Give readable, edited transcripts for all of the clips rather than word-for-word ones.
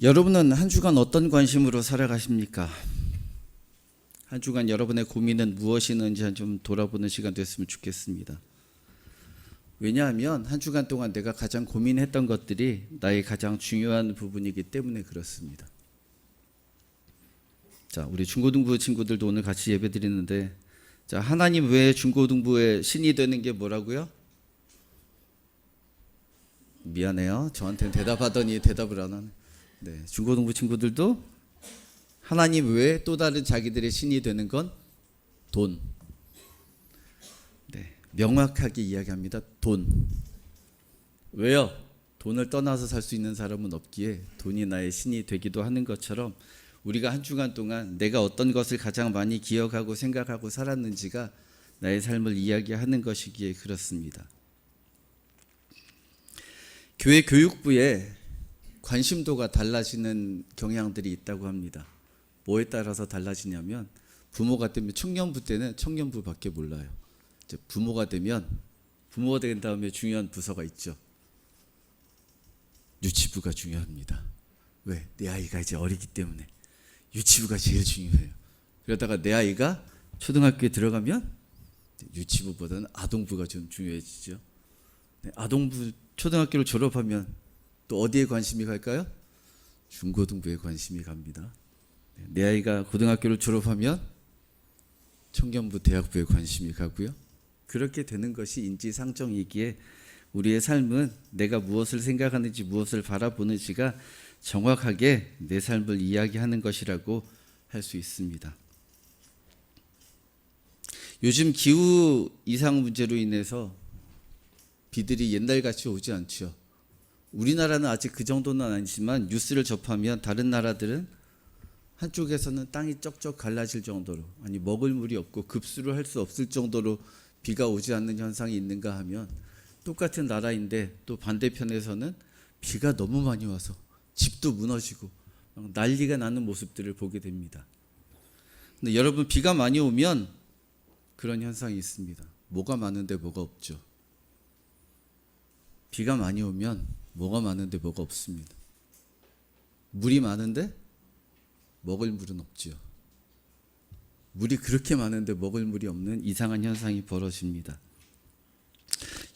여러분은 한 주간 어떤 관심으로 살아가십니까? 한 주간 여러분의 고민은 무엇이는지 좀 돌아보는 시간 됐으면 좋겠습니다. 왜냐하면 한 주간 동안 내가 가장 고민했던 것들이 나의 가장 중요한 부분이기 때문에 그렇습니다. 자, 우리 중고등부 친구들도 오늘 같이 예배 드리는데, 자, 하나님 외에 중고등부의 신이 되는 게 뭐라고요? 미안해요. 저한테는 대답하더니 대답을 안 하네. 네, 중고등부 친구들도 하나님 외에 또 다른 자기들의 신이 되는 건 돈. 네, 명확하게 이야기합니다. 돈. 왜요? 돈을 떠나서 살 수 있는 사람은 없기에 돈이 나의 신이 되기도 하는 것처럼 우리가 한 주간 동안 내가 어떤 것을 가장 많이 기억하고 생각하고 살았는지가 나의 삶을 이야기하는 것이기에 그렇습니다. 교회 교육부에 관심도가 달라지는 경향들이 있다고 합니다. 뭐에 따라서 달라지냐면, 부모가 되면 청년부 때는 청년부밖에 몰라요. 이제 부모가 된 다음에 중요한 부서가 있죠. 유치부가 중요합니다. 왜? 내 아이가 이제 어리기 때문에 유치부가 제일 중요해요. 그러다가 내 아이가 초등학교에 들어가면 유치부보다는 아동부가 좀 중요해지죠. 아동부 초등학교를 졸업하면 또 어디에 관심이 갈까요? 중고등부에 관심이 갑니다. 내 아이가 고등학교를 졸업하면 청년부 대학부에 관심이 가고요. 그렇게 되는 것이 인지상정이기에 우리의 삶은 내가 무엇을 생각하는지 무엇을 바라보는지가 정확하게 내 삶을 이야기하는 것이라고 할 수 있습니다. 요즘 기후 이상 문제로 인해서 비들이 옛날같이 오지 않죠. 우리나라는 아직 그 정도는 아니지만 뉴스를 접하면 다른 나라들은 한쪽에서는 땅이 쩍쩍 갈라질 정도로, 아니 먹을 물이 없고 급수를 할 수 없을 정도로 비가 오지 않는 현상이 있는가 하면, 똑같은 나라인데 또 반대편에서는 비가 너무 많이 와서 집도 무너지고 난리가 나는 모습들을 보게 됩니다. 근데 여러분, 비가 많이 오면 그런 현상이 있습니다. 뭐가 많은데 뭐가 없죠. 비가 많이 오면 뭐가 많은데 뭐가 없습니다. 물이 많은데 먹을 물은 없지요. 물이 그렇게 많은데 먹을 물이 없는 이상한 현상이 벌어집니다.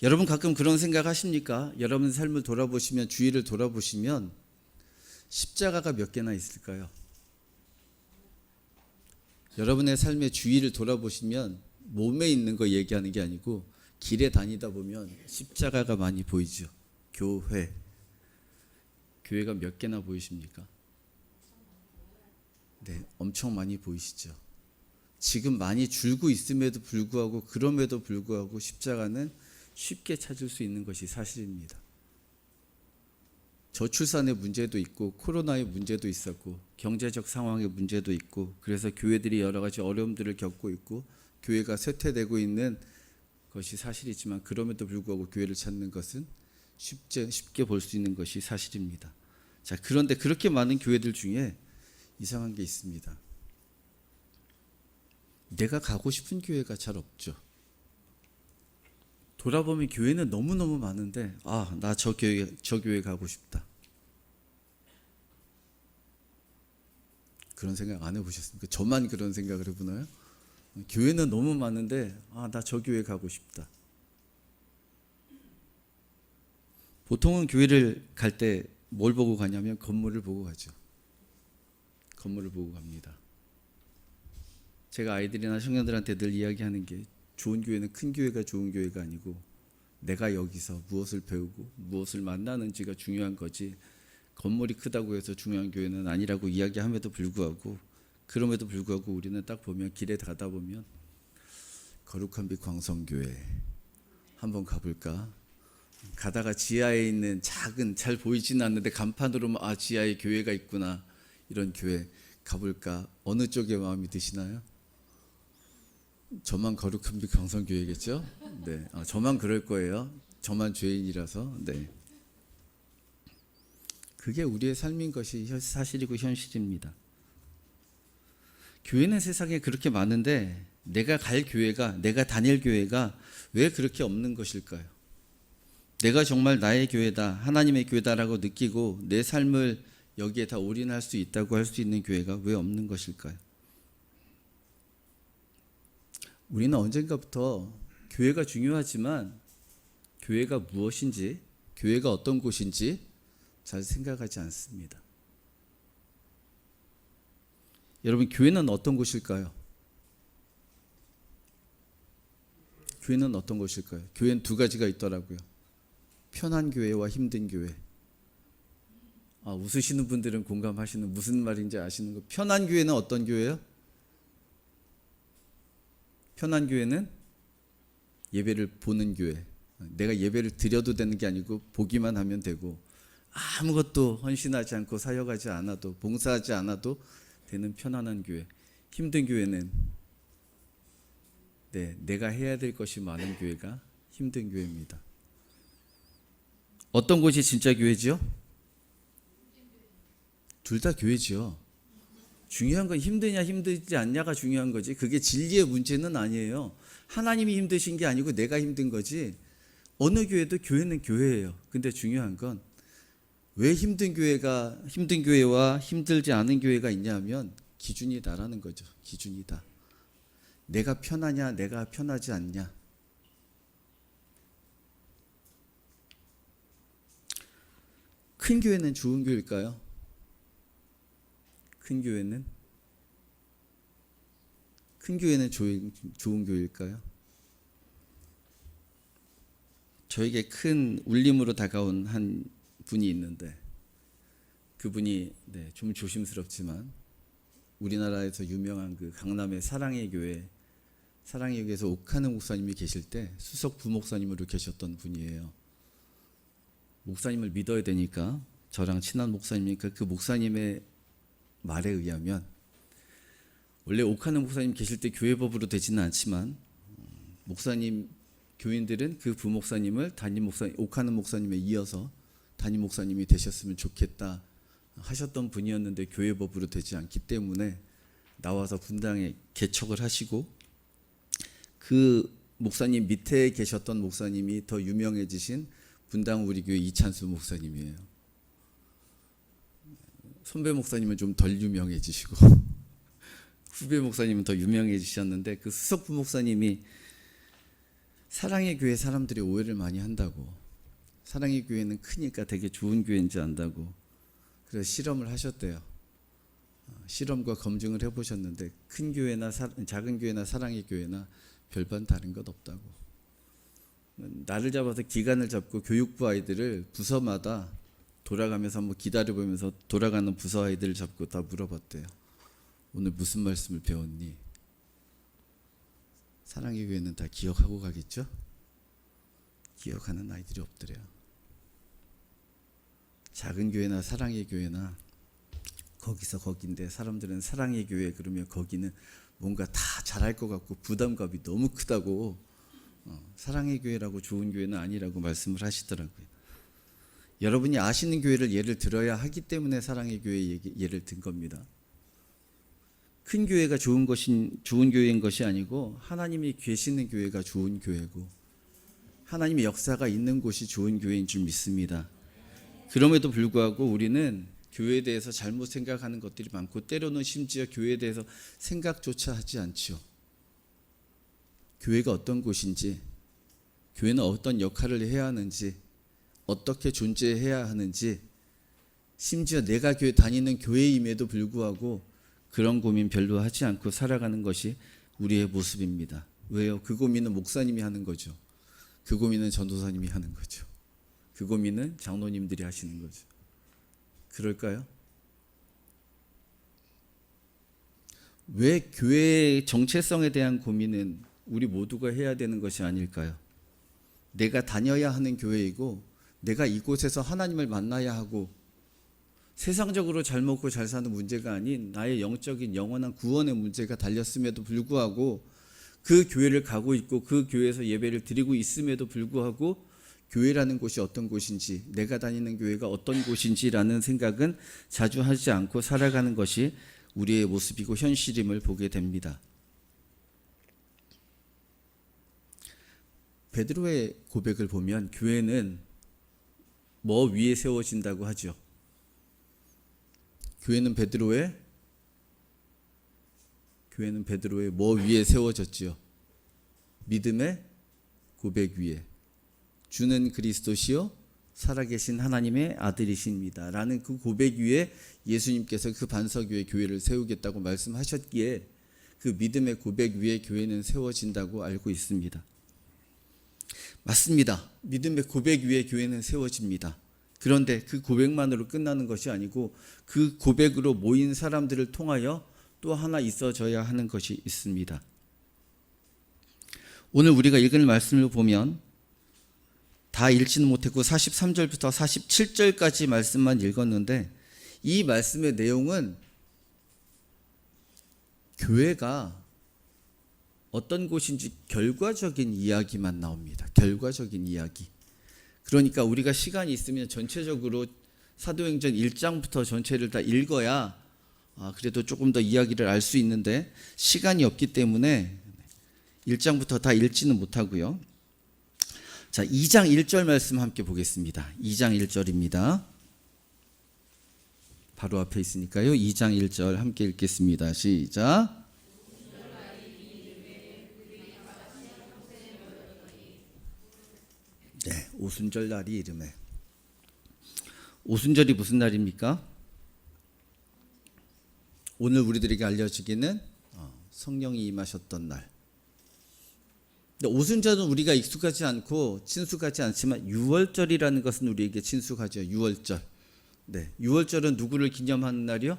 여러분 가끔 그런 생각 하십니까? 여러분 삶을 돌아보시면, 주위를 돌아보시면 십자가가 몇 개나 있을까요? 여러분의 삶의 주위를 돌아보시면 몸에 있는 거 얘기하는 게 아니고 길에 다니다 보면 십자가가 많이 보이죠. 교회가 몇 개나 보이십니까? 네, 엄청 많이 보이시죠. 지금 많이 줄고 있음에도 불구하고, 그럼에도 불구하고 십자가는 쉽게 찾을 수 있는 것이 사실입니다. 저출산의 문제도 있고, 코로나의 문제도 있었고, 경제적 상황의 문제도 있고, 그래서 교회들이 여러 가지 어려움들을 겪고 있고, 교회가 쇠퇴되고 있는 것이 사실이지만, 그럼에도 불구하고 교회를 찾는 것은 쉽게 볼 수 있는 것이 사실입니다. 자, 그런데 그렇게 많은 교회들 중에 이상한 게 있습니다. 내가 가고 싶은 교회가 잘 없죠. 돌아보면 교회는 너무너무 많은데, 나 저 교회 가고 싶다. 그런 생각 안 해보셨습니까? 저만 그런 생각을 해보나요? 교회는 너무 많은데, 나 저 교회 가고 싶다. 보통은 교회를 갈 때 뭘 보고 가냐면 건물을 보고 가죠. 건물을 보고 갑니다. 제가 아이들이나 청년들한테 늘 이야기하는 게, 좋은 교회는 큰 교회가 좋은 교회가 아니고 내가 여기서 무엇을 배우고 무엇을 만나는지가 중요한 거지, 건물이 크다고 해서 중요한 교회는 아니라고 이야기함에도 불구하고, 그럼에도 불구하고 우리는 딱 보면, 길에 가다 보면 거룩한 빛 광성교회 한번 가볼까? 가다가 지하에 있는 작은, 잘 보이지는 않는데 간판으로만 지하에 교회가 있구나, 이런 교회 가볼까? 어느 쪽에 마음이 드시나요? 저만 거룩한 빛 광성교회겠죠? 네, 저만 그럴 거예요. 저만 죄인이라서. 네, 그게 우리의 삶인 것이 사실이고 현실입니다. 교회는 세상에 그렇게 많은데 내가 갈 교회가, 내가 다닐 교회가 왜 그렇게 없는 것일까요? 내가 정말 나의 교회다, 하나님의 교회다라고 느끼고 내 삶을 여기에 다 올인할 수 있다고 할 수 있는 교회가 왜 없는 것일까요? 우리는 언젠가부터 교회가 중요하지만 교회가 무엇인지, 교회가 어떤 곳인지 잘 생각하지 않습니다. 여러분, 교회는 어떤 곳일까요? 교회는 어떤 곳일까요? 교회는 두 가지가 있더라고요. 편한 교회와 힘든 교회. 웃으시는 분들은 공감하시는, 무슨 말인지 아시는 거. 편한 교회는 어떤 교회예요? 편한 교회는 예배를 보는 교회. 내가 예배를 드려도 되는 게 아니고 보기만 하면 되고, 아무것도 헌신하지 않고 사역하지 않아도, 봉사하지 않아도 되는 편안한 교회. 힘든 교회는 내가 해야 될 것이 많은 교회가 힘든 교회입니다. 어떤 곳이 진짜 교회지요? 둘 다 교회지요. 중요한 건 힘드냐 힘들지 않냐가 중요한 거지, 그게 진리의 문제는 아니에요. 하나님이 힘드신 게 아니고 내가 힘든 거지. 어느 교회도 교회는 교회예요. 근데 중요한 건 왜 힘든 교회와 힘들지 않은 교회가 있냐면 기준이 다라는 거죠. 기준이 다. 내가 편하냐, 내가 편하지 않냐. 큰 교회는 좋은 교회일까요? 큰 교회는 좋은 교회일까요? 저에게 큰 울림으로 다가온 한 분이 있는데, 그분이 좀 조심스럽지만 우리나라에서 유명한 그 강남의 사랑의 교회에서 옥하는 목사님이 계실 때 수석 부목사님으로 계셨던 분이에요. 목사님을 믿어야 되니까, 저랑 친한 목사님이니까 그 목사님의 말에 의하면, 원래 옥하는 목사님 계실 때 교회법으로 되지는 않지만 목사님, 교인들은 그 부목사님을 옥하는 목사님에 이어서 담임 목사님이 되셨으면 좋겠다 하셨던 분이었는데, 교회법으로 되지 않기 때문에 나와서 분당에 개척을 하시고, 그 목사님 밑에 계셨던 목사님이 더 유명해지신 분당 우리 교회 이찬수 목사님이에요. 선배 목사님은 좀 덜 유명해지시고 후배 목사님은 더 유명해지셨는데, 그 수석 부목사님이 사랑의 교회 사람들이 오해를 많이 한다고, 사랑의 교회는 크니까 되게 좋은 교회인지 안다고, 그래서 실험을 하셨대요. 실험과 검증을 해보셨는데 큰 교회나 작은 교회나 사랑의 교회나 별반 다른 것 없다고. 날을 잡아서 기간을 잡고 교육부 아이들을 부서마다 돌아가면서 한번 기다려보면서 돌아가는 부서 아이들을 잡고 다 물어봤대요. 오늘 무슨 말씀을 배웠니? 사랑의 교회는 다 기억하고 가겠죠? 기억하는 아이들이 없더래요. 작은 교회나 사랑의 교회나 거기서 거긴데, 사람들은 사랑의 교회 그러면 거기는 뭔가 다 잘할 것 같고 부담감이 너무 크다고, 사랑의 교회라고 좋은 교회는 아니라고 말씀을 하시더라고요. 여러분이 아시는 교회를 예를 들어야 하기 때문에 사랑의 교회 예를 든 겁니다. 큰 교회가 좋은 교회인 것이 아니고, 하나님이 계시는 교회가 좋은 교회고 하나님의 역사가 있는 곳이 좋은 교회인 줄 믿습니다. 그럼에도 불구하고 우리는 교회에 대해서 잘못 생각하는 것들이 많고, 때로는 심지어 교회에 대해서 생각조차 하지 않죠. 교회가 어떤 곳인지, 교회는 어떤 역할을 해야 하는지, 어떻게 존재해야 하는지, 심지어 내가 다니는 교회임에도 불구하고 그런 고민 별로 하지 않고 살아가는 것이 우리의 모습입니다. 왜요? 그 고민은 목사님이 하는 거죠. 그 고민은 전도사님이 하는 거죠. 그 고민은 장로님들이 하시는 거죠. 그럴까요? 왜 교회의 정체성에 대한 고민은 우리 모두가 해야 되는 것이 아닐까요? 내가 다녀야 하는 교회이고, 내가 이곳에서 하나님을 만나야 하고, 세상적으로 잘 먹고 잘 사는 문제가 아닌 나의 영적인 영원한 구원의 문제가 달렸음에도 불구하고, 그 교회를 가고 있고 그 교회에서 예배를 드리고 있음에도 불구하고 교회라는 곳이 어떤 곳인지, 내가 다니는 교회가 어떤 곳인지라는 생각은 자주 하지 않고 살아가는 것이 우리의 모습이고 현실임을 보게 됩니다. 베드로의 고백을 보면 교회는 뭐 위에 세워진다고 하죠? 교회는 베드로의 뭐 위에 세워졌지요? 믿음의 고백 위에. 주는 그리스도시요 살아계신 하나님의 아들이십니다 라는 그 고백 위에 예수님께서 그 반석 위에 교회를 세우겠다고 말씀하셨기에 그 믿음의 고백 위에 교회는 세워진다고 알고 있습니다. 맞습니다. 믿음의 고백 위에 교회는 세워집니다. 그런데 그 고백만으로 끝나는 것이 아니고 그 고백으로 모인 사람들을 통하여 또 하나 있어져야 하는 것이 있습니다. 오늘 우리가 읽은 말씀을 보면 다 읽지는 못했고 43절부터 47절까지 말씀만 읽었는데 이 말씀의 내용은 교회가 어떤 곳인지 결과적인 이야기만 나옵니다. 결과적인 이야기. 그러니까 우리가 시간이 있으면 전체적으로 사도행전 1장부터 전체를 다 읽어야 그래도 조금 더 이야기를 알 수 있는데 시간이 없기 때문에 1장부터 다 읽지는 못하고요. 자, 2장 1절 말씀 함께 보겠습니다. 2장 1절입니다. 바로 앞에 있으니까요. 2장 1절 함께 읽겠습니다. 시작. 네, 오순절 날이 이름에. 오순절이 무슨 날입니까? 오늘 우리들에게 알려지기는 성령이 임하셨던 날. 근데 오순절은 우리가 익숙하지 않고 친숙하지 않지만 유월절이라는 것은 우리에게 친숙하죠. 유월절. 네, 유월절은 누구를 기념하는 날이요?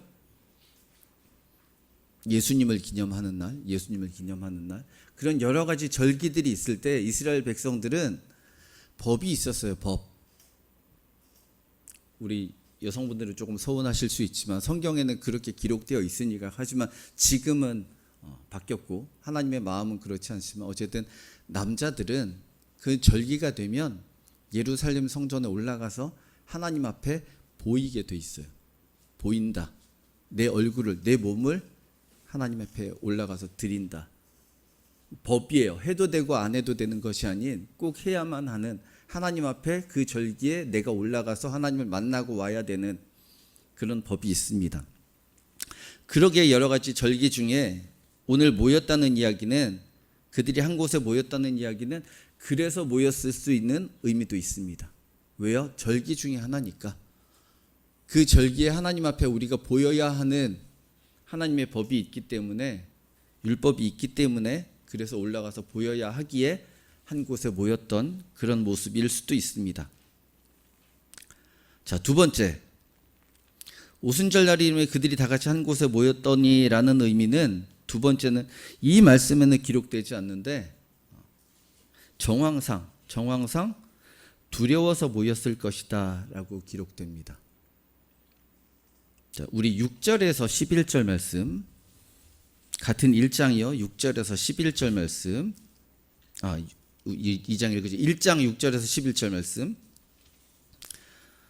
예수님을 기념하는 날. 예수님을 기념하는 날. 그런 여러 가지 절기들이 있을 때 이스라엘 백성들은 법이 있었어요. 법. 우리 여성분들은 조금 서운하실 수 있지만 성경에는 그렇게 기록되어 있으니까. 하지만 지금은 바뀌었고 하나님의 마음은 그렇지 않지만 어쨌든 남자들은 그 절기가 되면 예루살렘 성전에 올라가서 하나님 앞에 보이게 돼 있어요. 보인다. 내 얼굴을, 내 몸을 하나님 앞에 올라가서 드린다. 법이에요. 해도 되고 안 해도 되는 것이 아닌 꼭 해야만 하는, 하나님 앞에 그 절기에 내가 올라가서 하나님을 만나고 와야 되는 그런 법이 있습니다. 그러기에 여러 가지 절기 중에 오늘 모였다는 이야기는, 그들이 한 곳에 모였다는 이야기는 그래서 모였을 수 있는 의미도 있습니다. 왜요? 절기 중에 하나니까. 그 절기에 하나님 앞에 우리가 보여야 하는 하나님의 법이 있기 때문에, 율법이 있기 때문에 그래서 올라가서 보여야 하기에 한 곳에 모였던 그런 모습일 수도 있습니다. 자, 두 번째, 오순절 날이 이름에 그들이 다 같이 한 곳에 모였더니라는 의미는, 두 번째는 이 말씀에는 기록되지 않는데 정황상 두려워서 모였을 것이다 라고 기록됩니다. 자, 우리 6절에서 11절 말씀, 같은 1장이요. 6절에서 11절 말씀, 2장 읽으죠. 1장 6절에서 11절 말씀.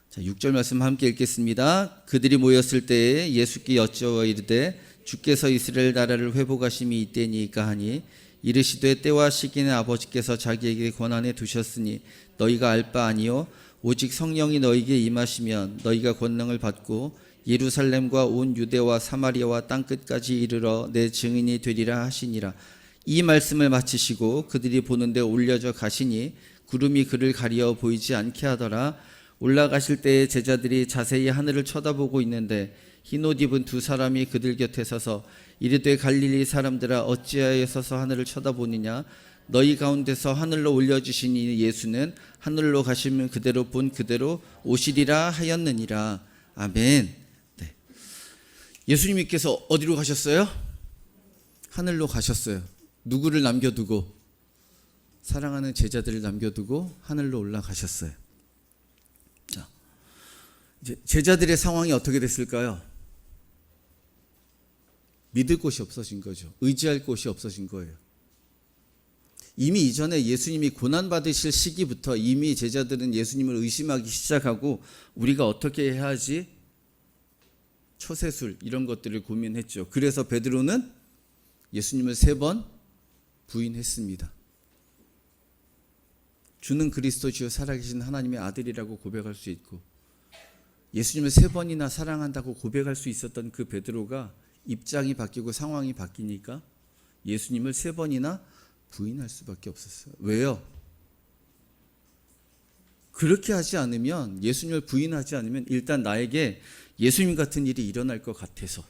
자, 6절 말씀 함께 읽겠습니다. 그들이 모였을 때에 예수께 여쭈어 이르되 주께서 이스라엘 나라를 회복하심이 이때니까 하니, 이르시되 때와 시기는 아버지께서 자기에게 권한에 두셨으니 너희가 알 바 아니요 오직 성령이 너희에게 임하시면 너희가 권능을 받고 예루살렘과 온 유대와 사마리아와 땅끝까지 이르러 내 증인이 되리라 하시니라. 이 말씀을 마치시고 그들이 보는데 올려져 가시니 구름이 그를 가리어 보이지 않게 하더라. 올라가실 때에 제자들이 자세히 하늘을 쳐다보고 있는데 흰 옷 입은 두 사람이 그들 곁에 서서 이르되 갈릴리 사람들아 어찌하여 서서 하늘을 쳐다보느냐. 너희 가운데서 하늘로 올려주신 이 예수는 하늘로 가시면 그대로 본 그대로 오시리라 하였느니라. 아멘. 네. 예수님께서 어디로 가셨어요? 하늘로 가셨어요. 누구를 남겨두고? 사랑하는 제자들을 남겨두고 하늘로 올라가셨어요. 자, 이제 제자들의 상황이 어떻게 됐을까요? 믿을 곳이 없어진 거죠. 의지할 곳이 없어진 거예요. 이미 이전에 예수님이 고난받으실 시기부터 이미 제자들은 예수님을 의심하기 시작하고 우리가 어떻게 해야 하지? 처세술 이런 것들을 고민했죠. 그래서 베드로는 예수님을 3번 부인했습니다. 주는 그리스도시요 살아계신 하나님의 아들이라고 고백할 수 있고, 예수님을 3번이나 사랑한다고 고백할 수 있었던 그 베드로가 입장이 바뀌고 상황이 바뀌니까 예수님을 3번이나 부인할 수밖에 없었어요. 왜요? 그렇게 하지 않으면, 예수님을 부인하지 않으면 일단 나에게 예수님 같은 일이 일어날 것 같아서,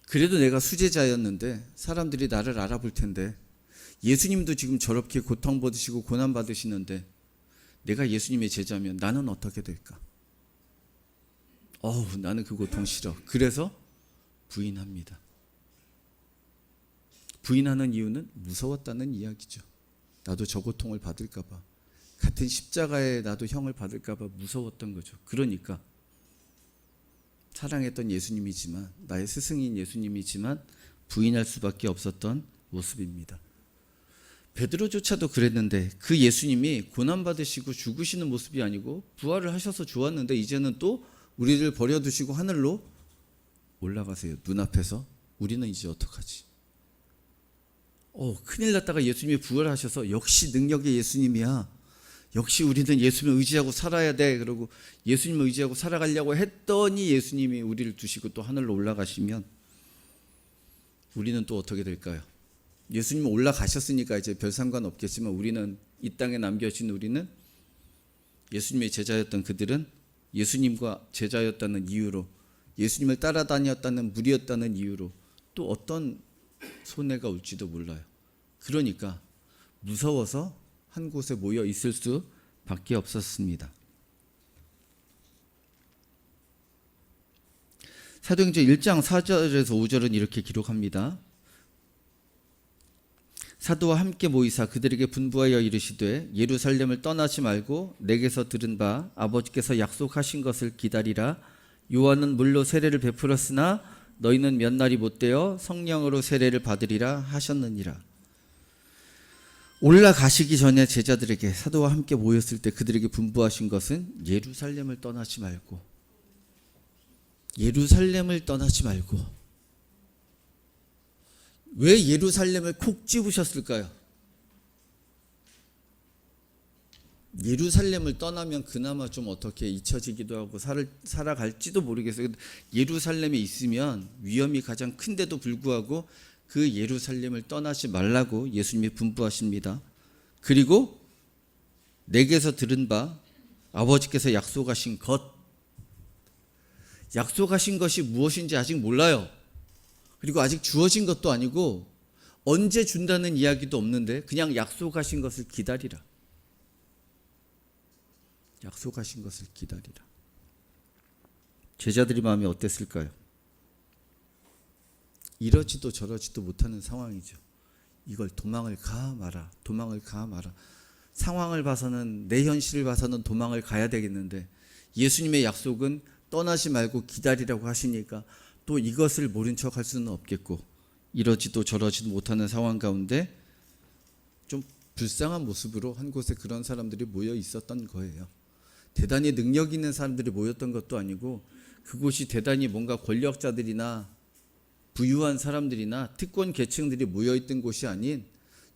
그래도 내가 수제자였는데 사람들이 나를 알아볼 텐데, 예수님도 지금 저렇게 고통받으시고 고난받으시는데 내가 예수님의 제자면 나는 어떻게 될까? 나는 그 고통 싫어. 그래서 부인합니다. 부인하는 이유는 무서웠다는 이야기죠. 나도 저 고통을 받을까 봐, 같은 십자가에 나도 형을 받을까 봐 무서웠던 거죠. 그러니까 사랑했던 예수님이지만, 나의 스승인 예수님이지만 부인할 수밖에 없었던 모습입니다. 베드로조차도 그랬는데, 그 예수님이 고난받으시고 죽으시는 모습이 아니고 부활을 하셔서 좋았는데 이제는 또 우리를 버려두시고 하늘로 올라가세요. 눈앞에서. 우리는 이제 어떡하지? 큰일 났다가 예수님이 부활하셔서 역시 능력의 예수님이야, 역시 우리는 예수님을 의지하고 살아야 돼, 그러고 예수님을 의지하고 살아가려고 했더니 예수님이 우리를 두시고 또 하늘로 올라가시면 우리는 또 어떻게 될까요? 예수님은 올라가셨으니까 이제 별 상관없겠지만, 우리는, 이 땅에 남겨진 우리는, 예수님의 제자였던 그들은 예수님과 제자였다는 이유로, 예수님을 따라다녔다는 무리였다는 이유로 또 어떤 손해가 올지도 몰라요. 그러니까 무서워서 한 곳에 모여 있을 수밖에 없었습니다. 사도행전 1장 4절에서 5절은 이렇게 기록합니다. 사도와 함께 모이사 그들에게 분부하여 이르시되 예루살렘을 떠나지 말고 내게서 들은 바 아버지께서 약속하신 것을 기다리라. 요한은 물로 세례를 베풀었으나 너희는 몇 날이 못되어 성령으로 세례를 받으리라 하셨느니라. 올라가시기 전에 제자들에게, 사도와 함께 모였을 때 그들에게 분부하신 것은 예루살렘을 떠나지 말고, 예루살렘을 떠나지 말고. 왜 예루살렘을 콕 집으셨을까요? 예루살렘을 떠나면 그나마 좀 어떻게 잊혀지기도 하고 살아갈지도 모르겠어요. 예루살렘에 있으면 위험이 가장 큰데도 불구하고 그 예루살렘을 떠나지 말라고 예수님이 분부하십니다. 그리고 내게서 들은 바 아버지께서 약속하신 것, 약속하신 것이 무엇인지 아직 몰라요. 그리고 아직 주어진 것도 아니고 언제 준다는 이야기도 없는데 그냥 약속하신 것을 기다리라. 약속하신 것을 기다리라. 제자들의 마음이 어땠을까요? 이러지도 저러지도 못하는 상황이죠. 이걸 도망을 가 마라, 도망을 가 마라. 상황을 봐서는, 내 현실을 봐서는 도망을 가야 되겠는데 예수님의 약속은 떠나지 말고 기다리라고 하시니까 또 이것을 모른 척 할 수는 없겠고, 이러지도 저러지도 못하는 상황 가운데 좀 불쌍한 모습으로 한 곳에 그런 사람들이 모여 있었던 거예요. 대단히 능력 있는 사람들이 모였던 것도 아니고, 그곳이 대단히 뭔가 권력자들이나 부유한 사람들이나 특권 계층들이 모여있던 곳이 아닌,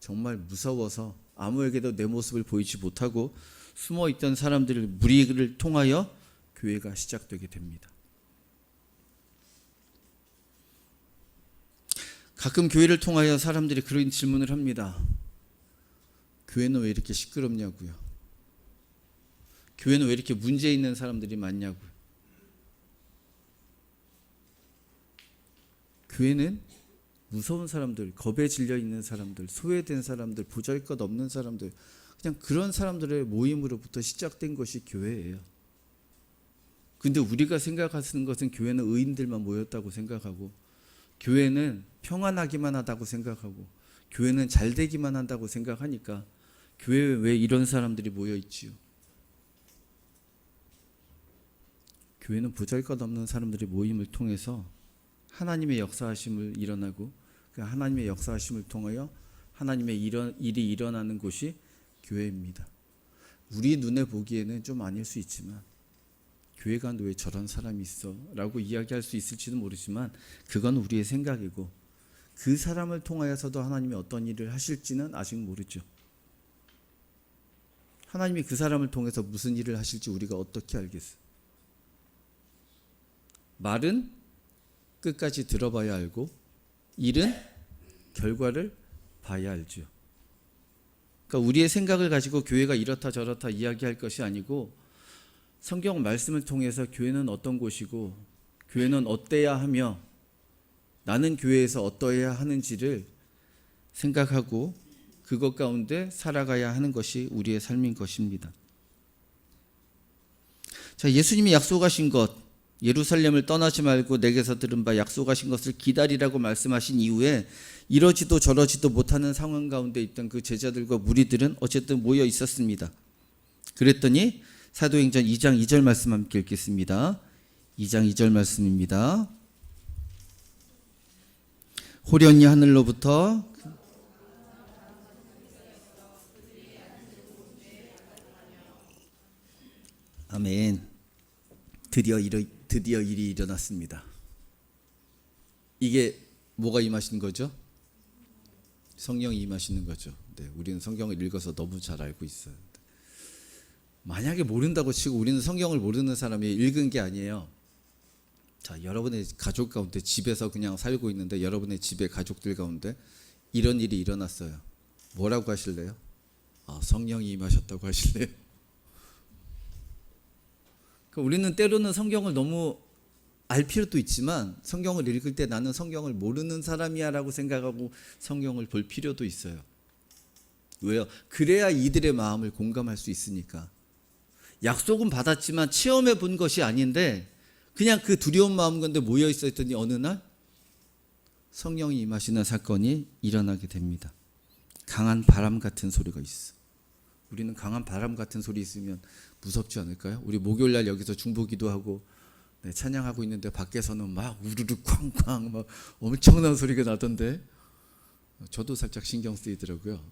정말 무서워서 아무에게도 내 모습을 보이지 못하고 숨어있던 사람들을, 무리를 통하여 교회가 시작되게 됩니다. 가끔 교회를 통하여 사람들이 그런 질문을 합니다. 교회는 왜 이렇게 시끄럽냐고요. 교회는 왜 이렇게 문제 있는 사람들이 많냐고요. 교회는 무서운 사람들, 겁에 질려 있는 사람들, 소외된 사람들, 보잘것 없는 사람들, 그냥 그런 사람들의 모임으로부터 시작된 것이 교회예요. 근데 우리가 생각하는 것은 교회는 의인들만 모였다고 생각하고, 교회는 평안하기만 하다고 생각하고, 교회는 잘 되기만 한다고 생각하니까 교회에 왜 이런 사람들이 모여 있지요? 교회는 보잘것없는 사람들의 모임을 통해서 하나님의 역사하심을 일어나고, 그 하나님의 역사하심을 통하여 하나님의 일이 일어나는 곳이 교회입니다. 우리 눈에 보기에는 좀 아닐 수 있지만, 교회가 왜 저런 사람이 있어? 라고 이야기할 수 있을지도 모르지만 그건 우리의 생각이고, 그 사람을 통하여서도 하나님이 어떤 일을 하실지는 아직 모르죠. 하나님이 그 사람을 통해서 무슨 일을 하실지 우리가 어떻게 알겠어요? 말은 끝까지 들어봐야 알고 일은 결과를 봐야 알죠. 그러니까 우리의 생각을 가지고 교회가 이렇다 저렇다 이야기할 것이 아니고 성경 말씀을 통해서 교회는 어떤 곳이고 교회는 어때야 하며 나는 교회에서 어떠해야 하는지를 생각하고 그것 가운데 살아가야 하는 것이 우리의 삶인 것입니다. 자, 예수님이 약속하신 것, 예루살렘을 떠나지 말고 내게서 들은 바 약속하신 것을 기다리라고 말씀하신 이후에 이러지도 저러지도 못하는 상황 가운데 있던 그 제자들과 무리들은 어쨌든 모여 있었습니다. 그랬더니 사도행전 2장 2절 말씀 함께 읽겠습니다. 2장 2절 말씀입니다. 호련히 하늘로부터 아멘. 드디어 일이 일어났습니다. 이게 뭐가 임하시는 거죠? 성령이 임하시는 거죠. 네, 우리는 성경을 읽어서 너무 잘 알고 있어요. 만약에 모른다고 치고 우리는 성경을 모르는 사람이 읽은 게 아니에요. 자, 여러분의 가족 가운데 집에서 그냥 살고 있는데 여러분의 집의 가족들 가운데 이런 일이 일어났어요. 뭐라고 하실래요? 성령이 임하셨다고 하실래요? 우리는 때로는 성경을 너무 알 필요도 있지만 성경을 읽을 때 나는 성경을 모르는 사람이야 라고 생각하고 성경을 볼 필요도 있어요. 왜요? 그래야 이들의 마음을 공감할 수 있으니까. 약속은 받았지만 체험해 본 것이 아닌데 그냥 그 두려운 마음 가운데 모여 있었더니 어느 날 성령이 임하시는 사건이 일어나게 됩니다. 강한 바람 같은 소리가 있어. 우리는 강한 바람 같은 소리 있으면 무섭지 않을까요? 우리 목요일날 여기서 중보기도 하고 찬양하고 있는데 밖에서는 막 우르르 쾅쾅 막 엄청난 소리가 나던데 저도 살짝 신경 쓰이더라고요.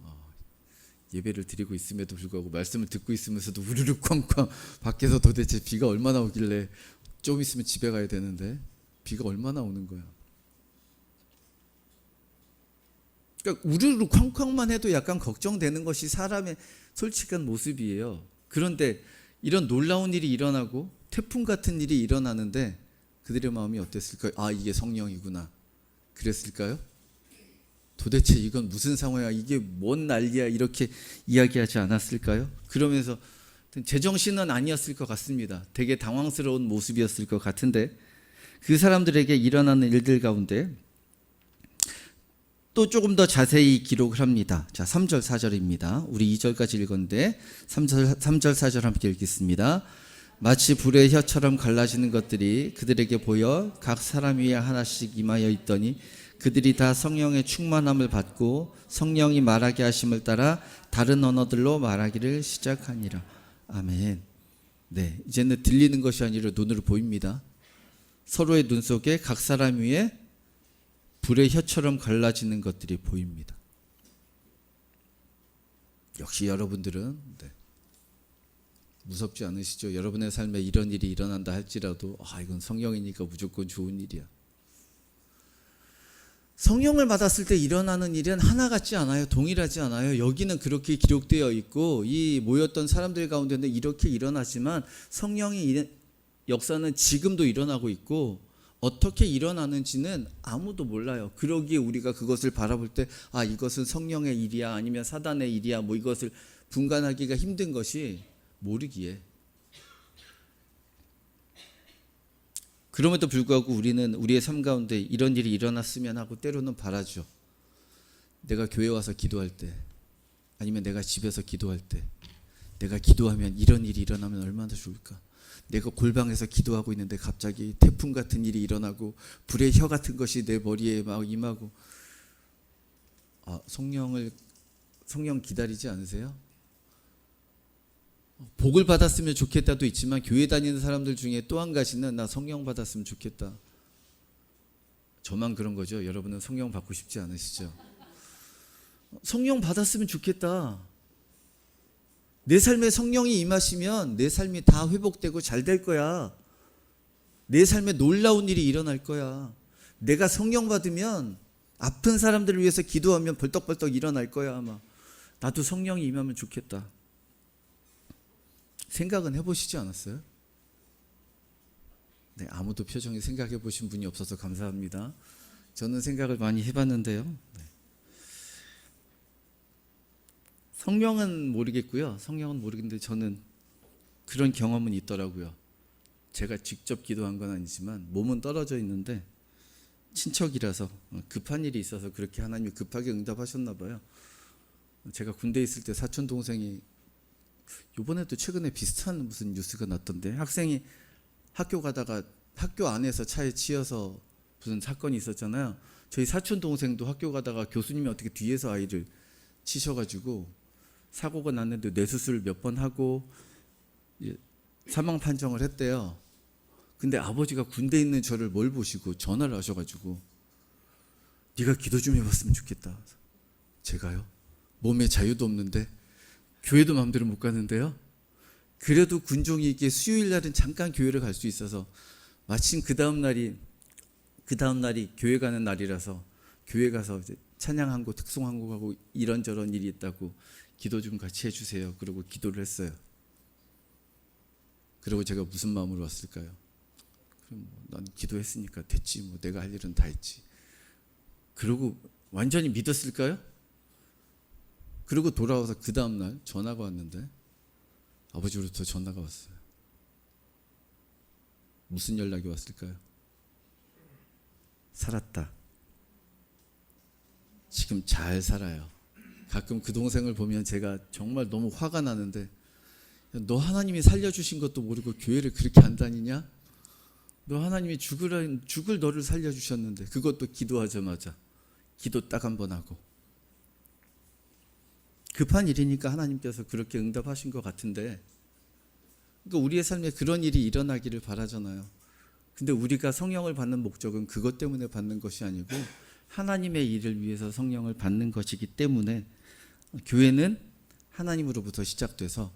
예배를 드리고 있음에도 불구하고 말씀을 듣고 있으면서도 우르르 쾅쾅 밖에서 도대체 비가 얼마나 오길래 좀 있으면 집에 가야 되는데 비가 얼마나 오는 거야. 그러니까 우르르 쾅쾅만 해도 약간 걱정되는 것이 사람의 솔직한 모습이에요. 그런데 이런 놀라운 일이 일어나고 태풍 같은 일이 일어나는데 그들의 마음이 어땠을까요? 이게 성령이구나. 그랬을까요? 도대체 이건 무슨 상황이야? 이게 뭔 난리야? 이렇게 이야기하지 않았을까요? 그러면서 제정신은 아니었을 것 같습니다. 되게 당황스러운 모습이었을 것 같은데 그 사람들에게 일어나는 일들 가운데 또 조금 더 자세히 기록을 합니다. 자, 3절 4절입니다. 우리 2절까지 읽었는데 3절 4절 함께 읽겠습니다. 마치 불의 혀처럼 갈라지는 것들이 그들에게 보여 각 사람 위에 하나씩 임하여 있더니 그들이 다 성령의 충만함을 받고 성령이 말하게 하심을 따라 다른 언어들로 말하기를 시작하니라. 아멘. 네, 이제는 들리는 것이 아니라 눈으로 보입니다. 서로의 눈 속에 각 사람 위에 불의 혀처럼 갈라지는 것들이 보입니다. 역시 여러분들은 무섭지 않으시죠? 여러분의 삶에 이런 일이 일어난다 할지라도 이건 성령이니까 무조건 좋은 일이야. 성령을 받았을 때 일어나는 일은 하나 같지 않아요. 동일하지 않아요. 여기는 그렇게 기록되어 있고 이 모였던 사람들 가운데는 이렇게 일어나지만 성령의 역사는 지금도 일어나고 있고 어떻게 일어나는지는 아무도 몰라요. 그러기에 우리가 그것을 바라볼 때 이것은 성령의 일이야 아니면 사단의 일이야 이것을 분간하기가 힘든 것이 모르기에. 그럼에도 불구하고 우리는 우리의 삶 가운데 이런 일이 일어났으면 하고 때로는 바라죠. 내가 교회 와서 기도할 때 아니면 내가 집에서 기도할 때 내가 기도하면 이런 일이 일어나면 얼마나 좋을까. 내가 골방에서 기도하고 있는데 갑자기 태풍 같은 일이 일어나고 불의 혀 같은 것이 내 머리에 막 임하고. 성령 기다리지 않으세요? 복을 받았으면 좋겠다도 있지만 교회 다니는 사람들 중에 또 한 가지는 나 성령 받았으면 좋겠다. 저만 그런 거죠? 여러분은 성령 받고 싶지 않으시죠? 성령 받았으면 좋겠다. 내 삶에 성령이 임하시면 내 삶이 다 회복되고 잘 될 거야. 내 삶에 놀라운 일이 일어날 거야. 내가 성령 받으면 아픈 사람들을 위해서 기도하면 벌떡벌떡 일어날 거야 아마. 나도 성령이 임하면 좋겠다. 생각은 해보시지 않았어요? 네, 아무도 표정에 생각해 보신 분이 없어서 감사합니다. 저는 생각을 많이 해봤는데요. 네. 성령은 모르겠고요. 성령은 모르겠는데 저는 그런 경험은 있더라고요. 제가 직접 기도한 건 아니지만 몸은 떨어져 있는데 친척이라서 급한 일이 있어서 그렇게 하나님이 급하게 응답하셨나 봐요. 제가 군대에 있을 때 사촌 동생이 이번에도 최근에 비슷한 무슨 뉴스가 났던데 학생이 학교 가다가 학교 안에서 차에 치여서 무슨 사건이 있었잖아요. 저희 사촌 동생도 학교 가다가 교수님이 어떻게 뒤에서 아이를 치셔가지고 사고가 났는데 뇌수술 몇 번 하고 사망 판정을 했대요. 근데 아버지가 군대에 있는 저를 뭘 보시고 전화를 하셔가지고 네가 기도 좀 해봤으면 좋겠다. 제가요? 몸에 자유도 없는데 교회도 마음대로 못 가는데요. 그래도 군종이게 수요일 날은 잠깐 교회를 갈 수 있어서 마침 그 다음 날이 교회 가는 날이라서 교회 가서 이제 찬양한 곡, 특송한 곡하고 이런저런 일이 있다고 기도 좀 같이 해주세요. 그러고 기도를 했어요. 그리고 제가 무슨 마음으로 왔을까요? 그럼 난 기도했으니까 됐지. 뭐 내가 할 일은 다 했지. 그러고 완전히 믿었을까요? 그리고 돌아와서 그 다음 날 전화가 왔는데 아버지로부터 전화가 왔어요. 무슨 연락이 왔을까요? 살았다. 지금 잘 살아요. 가끔 그 동생을 보면 제가 정말 너무 화가 나는데 너 하나님이 살려주신 것도 모르고 교회를 그렇게 안 다니냐? 너 하나님이 죽을 너를 살려주셨는데 그것도 기도하자마자 기도 딱 한 번 하고 급한 일이니까 하나님께서 그렇게 응답하신 것 같은데 그러니까 우리의 삶에 그런 일이 일어나기를 바라잖아요. 근데 우리가 성령을 받는 목적은 그것 때문에 받는 것이 아니고 하나님의 일을 위해서 성령을 받는 것이기 때문에 교회는 하나님으로부터 시작돼서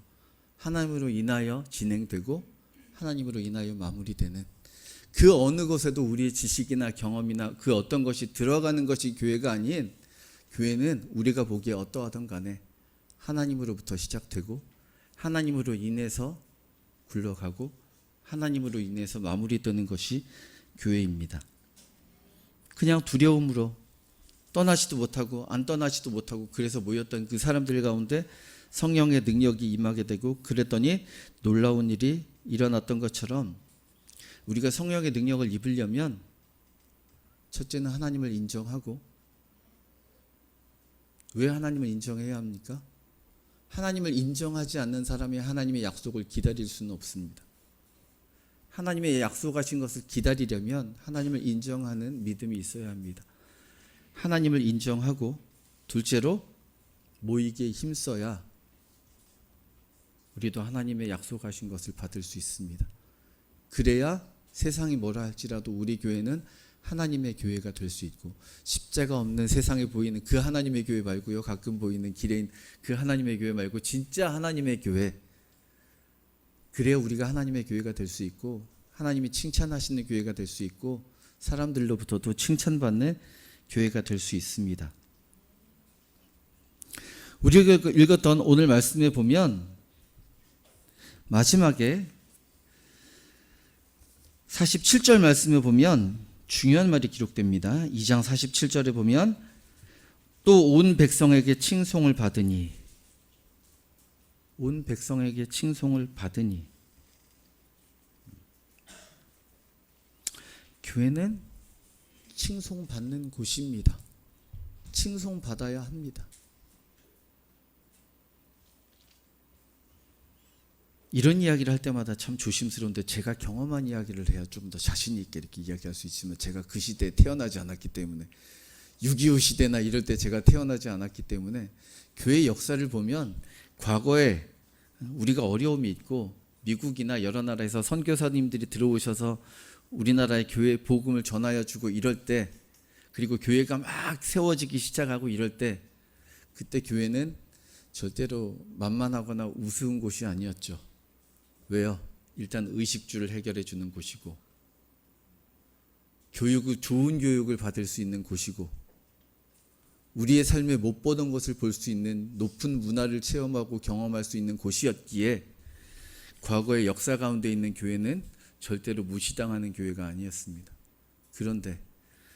하나님으로 인하여 진행되고 하나님으로 인하여 마무리되는 그 어느 것에도 우리의 지식이나 경험이나 그 어떤 것이 들어가는 것이 교회가 아닌 교회는 우리가 보기에 어떠하든 간에 하나님으로부터 시작되고 하나님으로 인해서 굴러가고 하나님으로 인해서 마무리되는 것이 교회입니다. 그냥 두려움으로 떠나지도 못하고 안 떠나지도 못하고 그래서 모였던 그 사람들 가운데 성령의 능력이 임하게 되고 그랬더니 놀라운 일이 일어났던 것처럼 우리가 성령의 능력을 입으려면 첫째는 하나님을 인정하고 왜 하나님을 인정해야 합니까? 하나님을 인정하지 않는 사람이 하나님의 약속을 기다릴 수는 없습니다. 하나님의 약속하신 것을 기다리려면 하나님을 인정하는 믿음이 있어야 합니다. 하나님을 인정하고 둘째로 모이기에 힘써야 우리도 하나님의 약속하신 것을 받을 수 있습니다. 그래야 세상이 뭐라 할지라도 우리 교회는 하나님의 교회가 될 수 있고 십자가 없는 세상에 보이는 그 하나님의 교회 말고요. 가끔 보이는 기레인 그 하나님의 교회 말고 진짜 하나님의 교회 그래야 우리가 하나님의 교회가 될 수 있고 하나님이 칭찬하시는 교회가 될 수 있고 사람들로부터도 칭찬받는 교회가 될 수 있습니다. 우리가 읽었던 오늘 말씀에 보면 마지막에 47절 말씀에 보면 중요한 말이 기록됩니다. 2장 47절에 보면 또 온 백성에게 칭송을 받으니 온 백성에게 칭송을 받으니 교회는 칭송받는 곳입니다. 칭송받아야 합니다. 이런 이야기를 할 때마다 참 조심스러운데 제가 경험한 이야기를 해야 좀 더 자신 있게 이렇게 이야기할 수 있지만 제가 그 시대에 태어나지 않았기 때문에 6.25 시대나 이럴 때 제가 태어나지 않았기 때문에 교회 역사를 보면 과거에 우리가 어려움이 있고 미국이나 여러 나라에서 선교사님들이 들어오셔서 우리나라의 교회 복음을 전하여 주고 이럴 때 그리고 교회가 막 세워지기 시작하고 이럴 때 그때 교회는 절대로 만만하거나 우스운 곳이 아니었죠. 왜요? 일단 의식주를 해결해 주는 곳이고 좋은 교육을 받을 수 있는 곳이고 우리의 삶에 못 보던 것을 볼 수 있는 높은 문화를 체험하고 경험할 수 있는 곳이었기에 과거의 역사 가운데 있는 교회는 절대로 무시당하는 교회가 아니었습니다. 그런데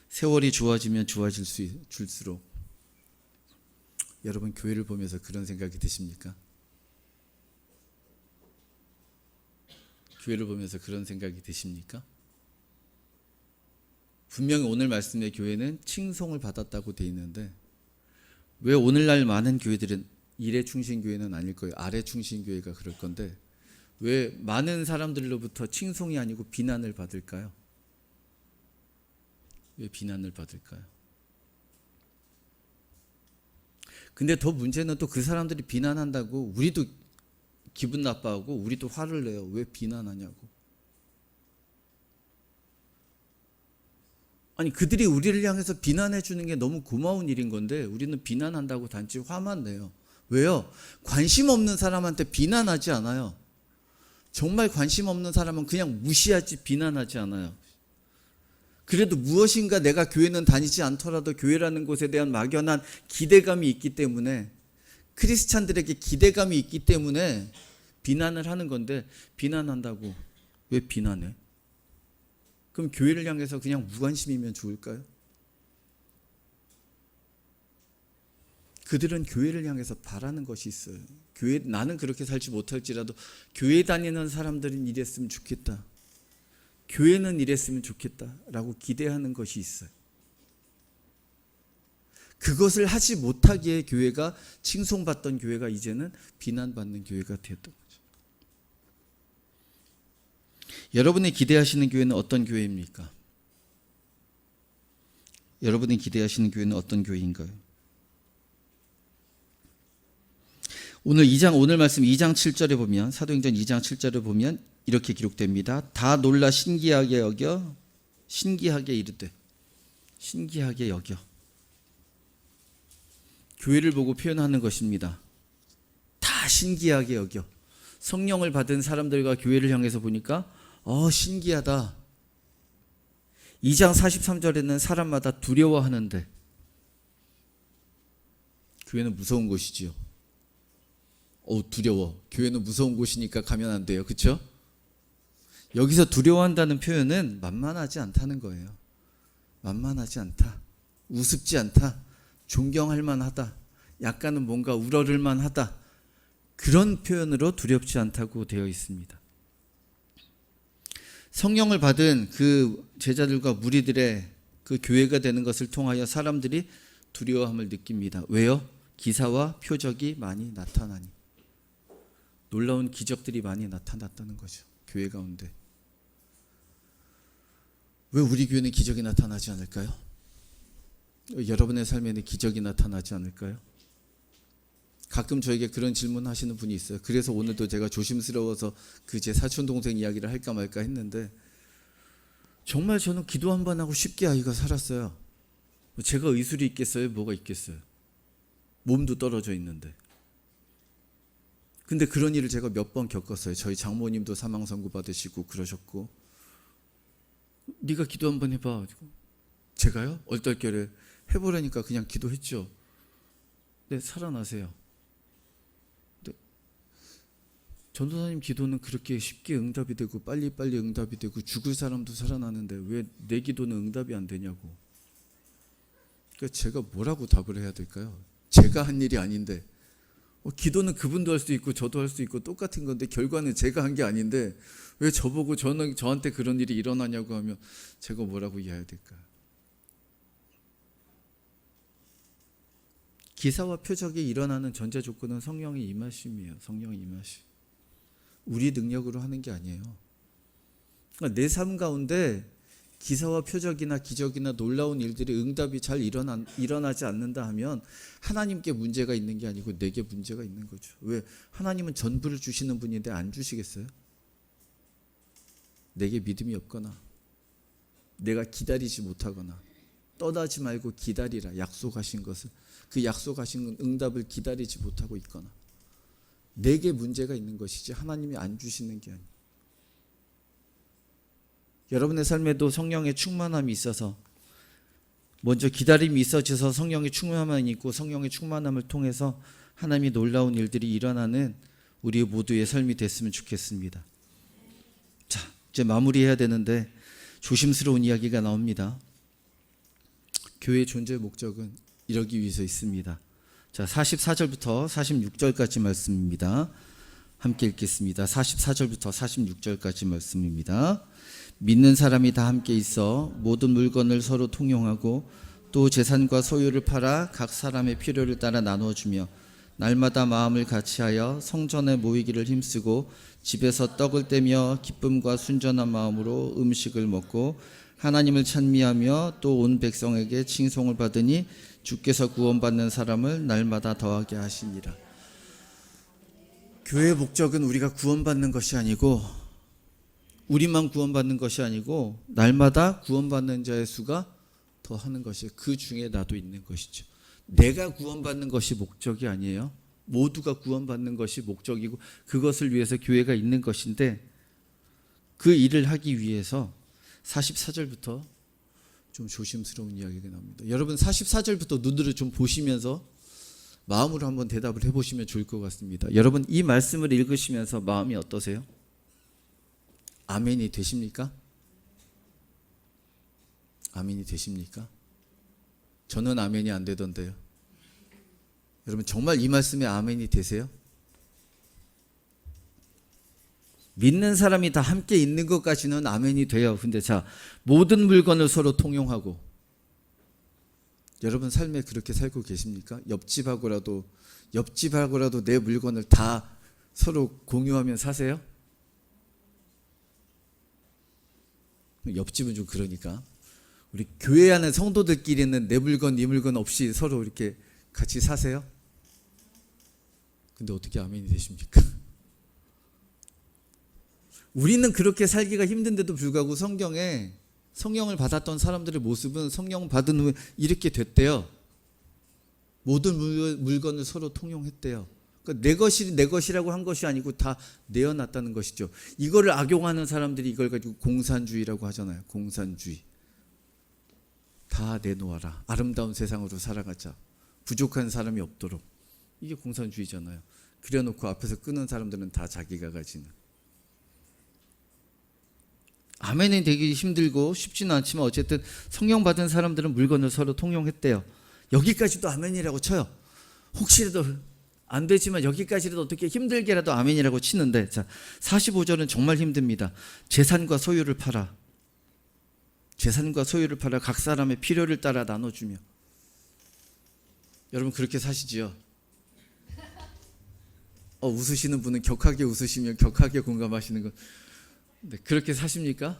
세월이 좋아지면 줄수록 여러분 교회를 보면서 그런 생각이 드십니까? 교회를 보면서 그런 생각이 드십니까? 분명히 오늘 말씀의 교회는 칭송을 받았다고 돼 있는데 왜 오늘날 많은 교회들은 일에 충신 교회는 아닐 거예요. 아래 충신 교회가 그럴 건데 왜 많은 사람들로부터 칭송이 아니고 비난을 받을까요? 왜 비난을 받을까요? 근데 더 문제는 또 그 사람들이 비난한다고 우리도 기분 나빠하고 우리도 화를 내요. 왜 비난하냐고. 아니 그들이 우리를 향해서 비난해 주는 게 너무 고마운 일인 건데 우리는 비난한다고 단지 화만 내요. 왜요? 관심 없는 사람한테 비난하지 않아요. 정말 관심 없는 사람은 그냥 무시하지 비난하지 않아요. 그래도 무엇인가 내가 교회는 다니지 않더라도 교회라는 곳에 대한 막연한 기대감이 있기 때문에 크리스찬들에게 기대감이 있기 때문에 비난을 하는 건데 비난한다고 왜 비난해? 그럼 교회를 향해서 그냥 무관심이면 좋을까요? 그들은 교회를 향해서 바라는 것이 있어요. 나는 그렇게 살지 못할지라도 교회 다니는 사람들은 이랬으면 좋겠다. 교회는 이랬으면 좋겠다라고 기대하는 것이 있어요. 그것을 하지 못하기에 교회가 칭송받던 교회가 이제는 비난받는 교회가 되었던 거죠. 여러분이 기대하시는 교회는 어떤 교회입니까? 여러분이 기대하시는 교회는 어떤 교회인가요? 오늘 말씀 2장 7절에 보면 사도행전 2장 7절에 보면 이렇게 기록됩니다. 다 놀라 신기하게 여겨 신기하게 이르되 신기하게 여겨 교회를 보고 표현하는 것입니다. 다 신기하게 여겨. 성령을 받은 사람들과 교회를 향해서 보니까 신기하다. 2장 43절에는 사람마다 두려워하는데 교회는 무서운 곳이지요. 두려워. 교회는 무서운 곳이니까 가면 안 돼요. 그렇죠? 여기서 두려워한다는 표현은 만만하지 않다는 거예요. 만만하지 않다. 우습지 않다. 존경할 만하다. 약간은 뭔가 우러를 만하다. 그런 표현으로 두렵지 않다고 되어 있습니다. 성령을 받은 그 제자들과 무리들의 그 교회가 되는 것을 통하여 사람들이 두려워함을 느낍니다. 왜요? 기사와 표적이 많이 나타나니. 놀라운 기적들이 많이 나타났다는 거죠. 교회 가운데. 왜 우리 교회는 기적이 나타나지 않을까요? 여러분의 삶에는 기적이 나타나지 않을까요? 가끔 저에게 그런 질문 하시는 분이 있어요. 그래서 오늘도 제가 조심스러워서 그 제 사촌 동생 이야기를 할까 말까 했는데 정말 저는 기도 한 번 하고 쉽게 아이가 살았어요. 제가 의술이 있겠어요? 뭐가 있겠어요? 몸도 떨어져 있는데. 근데 그런 일을 제가 몇 번 겪었어요. 저희 장모님도 사망 선고 받으시고 그러셨고 네가 기도 한번 해봐. 제가요? 얼떨결에 해보라니까 그냥 기도했죠. 네, 살아나세요. 네. 전도사님 기도는 그렇게 쉽게 응답이 되고 빨리빨리 응답이 되고 죽을 사람도 살아나는데 왜 내 기도는 응답이 안 되냐고. 그러니까 제가 뭐라고 답을 해야 될까요? 제가 한 일이 아닌데 기도는 그분도 할 수 있고 저도 할 수 있고 똑같은 건데 결과는 제가 한 게 아닌데 왜 저보고 저한테 그런 일이 일어나냐고 하면 제가 뭐라고 이해해야 될까요? 기사와 표적이 일어나는 전제 조건은 성령의 임하심이에요. 성령의 임하심. 우리 능력으로 하는 게 아니에요. 그러니까 내 삶 가운데 기사와 표적이나 기적이나 놀라운 일들이 응답이 잘 일어나지 않는다 하면 하나님께 문제가 있는 게 아니고 내게 문제가 있는 거죠. 왜? 하나님은 전부를 주시는 분인데 안 주시겠어요? 내게 믿음이 없거나 내가 기다리지 못하거나 떠나지 말고 기다리라. 약속하신 것을 그 약속하신 응답을 기다리지 못하고 있거나 내게 문제가 있는 것이지 하나님이 안 주시는 게 아니에요. 여러분의 삶에도 성령의 충만함이 있어서 먼저 기다림이 있어져서 성령의 충만함이 있고 성령의 충만함을 통해서 하나님이 놀라운 일들이 일어나는 우리 모두의 삶이 됐으면 좋겠습니다. 자, 이제 마무리해야 되는데 조심스러운 이야기가 나옵니다. 교회의 존재 목적은 이러기 위해서 있습니다. 자, 44절부터 46절까지 말씀입니다. 함께 읽겠습니다. 44절부터 46절까지 말씀입니다. 믿는 사람이 다 함께 있어 모든 물건을 서로 통용하고 또 재산과 소유를 팔아 각 사람의 필요를 따라 나누어주며 날마다 마음을 같이하여 성전에 모이기를 힘쓰고 집에서 떡을 떼며 기쁨과 순전한 마음으로 음식을 먹고 하나님을 찬미하며 또 온 백성에게 칭송을 받으니 주께서 구원받는 사람을 날마다 더하게 하시니라. 교회의 목적은 우리가 구원받는 것이 아니고 우리만 구원받는 것이 아니고 날마다 구원받는 자의 수가 더하는 것이 그 중에 나도 있는 것이죠. 내가 구원받는 것이 목적이 아니에요. 모두가 구원받는 것이 목적이고 그것을 위해서 교회가 있는 것인데 그 일을 하기 위해서 44절부터 좀 조심스러운 이야기가 나옵니다. 여러분 44절부터 눈으로 좀 보시면서 마음으로 한번 대답을 해보시면 좋을 것 같습니다. 여러분 이 말씀을 읽으시면서 마음이 어떠세요? 아멘이 되십니까? 아멘이 되십니까? 저는 아멘이 안 되던데요. 여러분 정말 이 말씀에 아멘이 되세요? 믿는 사람이 다 함께 있는 것까지는 아멘이 돼요. 근데 자, 모든 물건을 서로 통용하고 여러분 삶에 그렇게 살고 계십니까? 옆집하고라도 내 물건을 다 서로 공유하면 사세요? 옆집은 좀 그러니까 우리 교회 안에 성도들끼리는 내 물건 네 물건 없이 서로 이렇게 같이 사세요? 근데 어떻게 아멘이 되십니까? 우리는 그렇게 살기가 힘든데도 불구하고 성경에 성령을 받았던 사람들의 모습은 성령 받은 후에 이렇게 됐대요. 모든 물건을 서로 통용했대요. 그러니까 내 것이라고 한 것이 아니고 다 내어놨다는 것이죠. 이거를 악용하는 사람들이 이걸 가지고 공산주의라고 하잖아요. 공산주의. 다 내놓아라. 아름다운 세상으로 살아가자. 부족한 사람이 없도록. 이게 공산주의잖아요. 그래놓고 앞에서 끄는 사람들은 다 자기가 가지는. 아멘이 되기 힘들고 쉽지는 않지만 어쨌든 성령 받은 사람들은 물건을 서로 통용했대요. 여기까지도 아멘이라고 쳐요. 혹시라도 안 되지만 여기까지라도 어떻게 힘들게라도 아멘이라고 치는데 자 45절은 정말 힘듭니다. 재산과 소유를 팔아 각 사람의 필요를 따라 나눠주며. 여러분 그렇게 사시지요? 웃으시는 분은 격하게 웃으시면 격하게 공감하시는 거. 네, 그렇게 사십니까?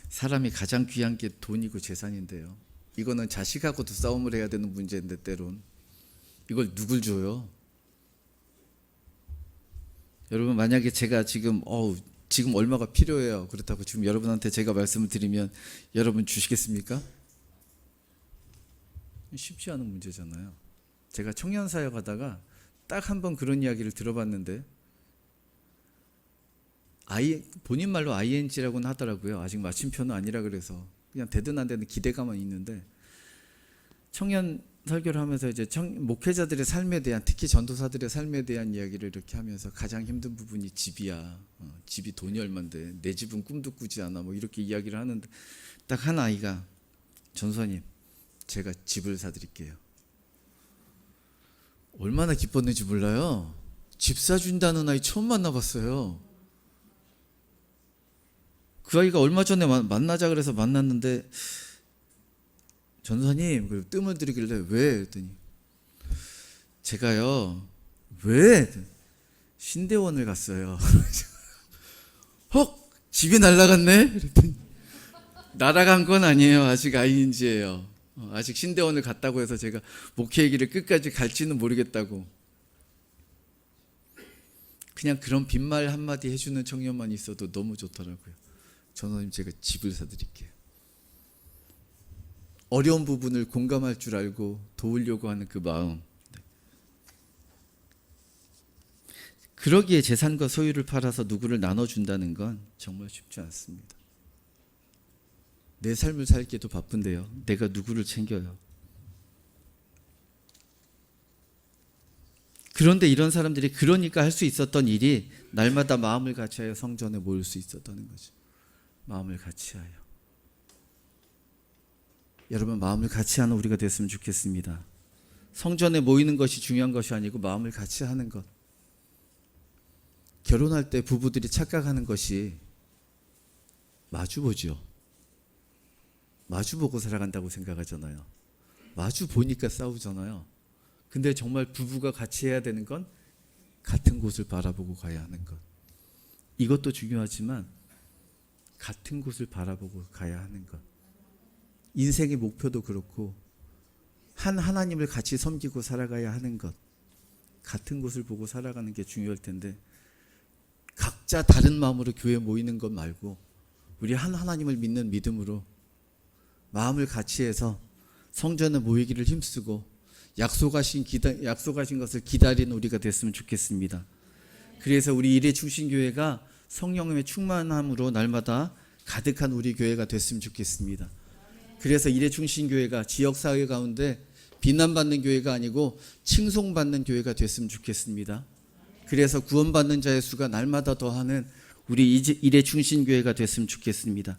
사람이 가장 귀한 게 돈이고 재산인데요. 이거는 자식하고도 싸움을 해야 되는 문제인데 때론 이걸 누굴 줘요? 여러분 만약에 제가 지금 얼마가 필요해요. 그렇다고 지금 여러분한테 제가 말씀을 드리면 여러분 주시겠습니까? 쉽지 않은 문제잖아요. 제가 청년사역 하다가 딱 한 번 그런 이야기를 들어봤는데 본인 말로 ING라고는 하더라고요. 아직 마침표는 아니라 그래서 그냥 되든 안 되든 기대감은 있는데 청년 설교를 하면서 이제 목회자들의 삶에 대한 특히 전도사들의 삶에 대한 이야기를 이렇게 하면서 가장 힘든 부분이 집이야. 집이 돈이 얼만데 내 집은 꿈도 꾸지 않아. 뭐 이렇게 이야기를 하는데 딱 한 아이가 전도사님 제가 집을 사드릴게요. 얼마나 기뻤는지 몰라요. 집 사준다는 아이 처음 만나봤어요. 그 아이가 얼마 전에 만나자 그래서 만났는데 전도사님 뜸을 들이길래 왜? 그랬더니 제가요 왜? 신대원을 갔어요. 헉 집이 날아갔네? 그랬더니 날아간 건 아니에요. 아직 ING예요. 아직 신대원을 갔다고 해서 제가 목회의 길을 끝까지 갈지는 모르겠다고. 그냥 그런 빈말 한마디 해주는 청년만 있어도 너무 좋더라고요. 전도사님 제가 집을 사드릴게요. 어려운 부분을 공감할 줄 알고 도우려고 하는 그 마음. 그러기에 재산과 소유를 팔아서 누구를 나눠준다는 건 정말 쉽지 않습니다. 내 삶을 살기도 바쁜데요. 내가 누구를 챙겨요? 그런데 이런 사람들이 그러니까 할 수 있었던 일이 날마다 마음을 같이하여 성전에 모일 수 있었다는 거죠. 마음을 같이하여. 여러분, 마음을 같이하는 우리가 됐으면 좋겠습니다. 성전에 모이는 것이 중요한 것이 아니고 마음을 같이하는 것. 결혼할 때 부부들이 착각하는 것이 마주보죠. 마주보고 살아간다고 생각하잖아요. 마주보니까 싸우잖아요. 근데 정말 부부가 같이 해야 되는 건 같은 곳을 바라보고 가야 하는 것. 이것도 중요하지만 같은 곳을 바라보고 가야 하는 것. 인생의 목표도 그렇고 한 하나님을 같이 섬기고 살아가야 하는 것. 같은 곳을 보고 살아가는 게 중요할 텐데 각자 다른 마음으로 교회에 모이는 것 말고 우리 한 하나님을 믿는 믿음으로 마음을 같이 해서 성전에 모이기를 힘쓰고 약속하신 것을 기다리는 우리가 됐으면 좋겠습니다. 그래서 우리 일회중심교회가 성령님의 충만함으로 날마다 가득한 우리 교회가 됐으면 좋겠습니다. 그래서 일회중심교회가 지역사회 가운데 비난받는 교회가 아니고 칭송받는 교회가 됐으면 좋겠습니다. 그래서 구원받는 자의 수가 날마다 더하는 우리 일회중심교회가 됐으면 좋겠습니다.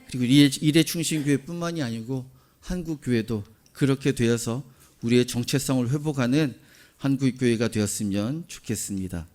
그리고 일회중심교회뿐만이 아니고 한국교회도 그렇게 되어서 우리의 정체성을 회복하는 한국교회가 되었으면 좋겠습니다.